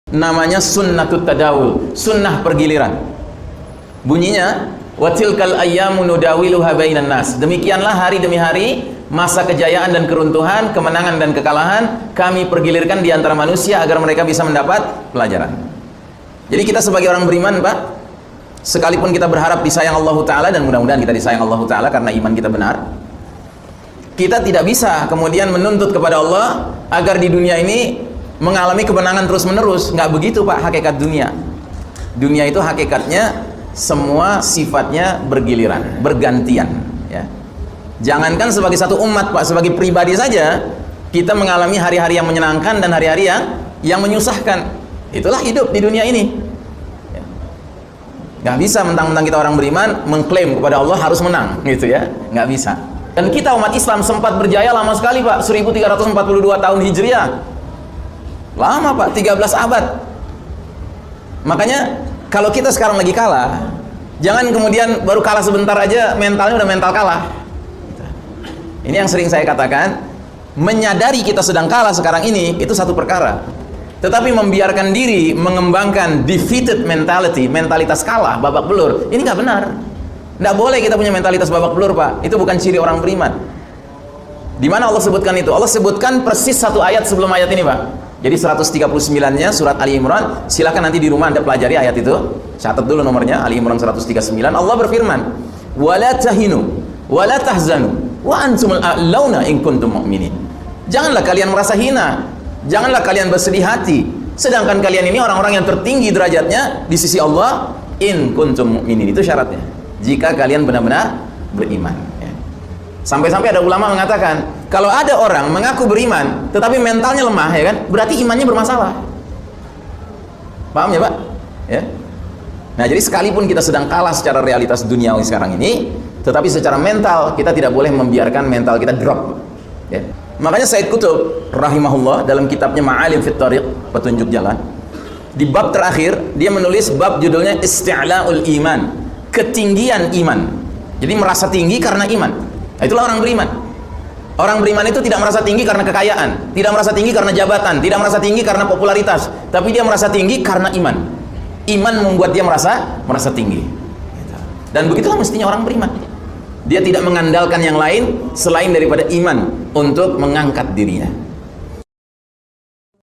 Namanya sunnatut tadawul, sunnah pergiliran. Bunyinya, wa tilkal ayyamu nudawiluha bainan nas. Demikianlah hari demi hari, masa kejayaan dan keruntuhan, kemenangan dan kekalahan kami pergilirkan di antara manusia agar mereka bisa mendapat pelajaran. Jadi kita sebagai orang beriman, Pak, sekalipun kita berharap disayang Allah Ta'ala, dan mudah-mudahan kita disayang Allah Ta'ala karena iman kita benar, kita tidak bisa kemudian menuntut kepada Allah agar di dunia ini mengalami kemenangan terus-menerus. Nggak begitu, Pak, hakikat dunia. Dunia itu hakikatnya semua sifatnya bergiliran, bergantian, ya. Jangankan sebagai satu umat, Pak, sebagai pribadi saja kita mengalami hari-hari yang menyenangkan dan hari-hari yang menyusahkan. Itulah hidup di dunia ini, ya. Nggak bisa mentang-mentang kita orang beriman mengklaim kepada Allah harus menang, gitu ya. Nggak bisa. Dan kita umat Islam sempat berjaya lama sekali, Pak, 1342 tahun Hijriah. Lama, Pak, 13 abad. Makanya kalau kita sekarang lagi kalah, jangan kemudian baru kalah sebentar aja mentalnya udah mental kalah. Ini yang sering saya katakan, menyadari kita sedang kalah sekarang ini itu satu perkara, tetapi membiarkan diri mengembangkan defeated mentality, mentalitas kalah, babak belur, ini nggak benar. Nggak boleh kita punya mentalitas babak belur, Pak. Itu bukan ciri orang beriman. Di mana Allah sebutkan itu? Allah sebutkan persis satu ayat sebelum ayat ini, Pak. Jadi 139-nya surat Ali Imran. Silakan nanti di rumah Anda pelajari ayat itu. Catat dulu nomornya, Ali Imran 139. Allah berfirman, "Wala tahinu wala tahzanu wa antumul a'launa in kuntum mu'minin." Janganlah kalian merasa hina, janganlah kalian bersedih hati, sedangkan kalian ini orang-orang yang tertinggi derajatnya di sisi Allah, in kuntum mu'minin. Itu syaratnya, jika kalian benar-benar beriman, ya. Sampai-sampai ada ulama mengatakan, kalau ada orang mengaku beriman tetapi mentalnya lemah, ya kan, berarti imannya bermasalah. Paham ya, Pak? Ya. Nah, jadi sekalipun kita sedang kalah secara realitas duniawi sekarang ini, tetapi secara mental kita tidak boleh membiarkan mental kita drop, ya. Makanya Said Qutb rahimahullah dalam kitabnya Ma'alim fit Thariq, petunjuk jalan, di bab terakhir dia menulis bab judulnya Isti'la'ul Iman, ketinggian iman. Jadi merasa tinggi karena iman. Nah, itulah orang beriman. Orang beriman itu tidak merasa tinggi karena kekayaan, tidak merasa tinggi karena jabatan, tidak merasa tinggi karena popularitas, tapi dia merasa tinggi karena iman. Iman membuat dia merasa tinggi. Dan begitulah mestinya orang beriman. Dia tidak mengandalkan yang lain selain daripada iman untuk mengangkat dirinya.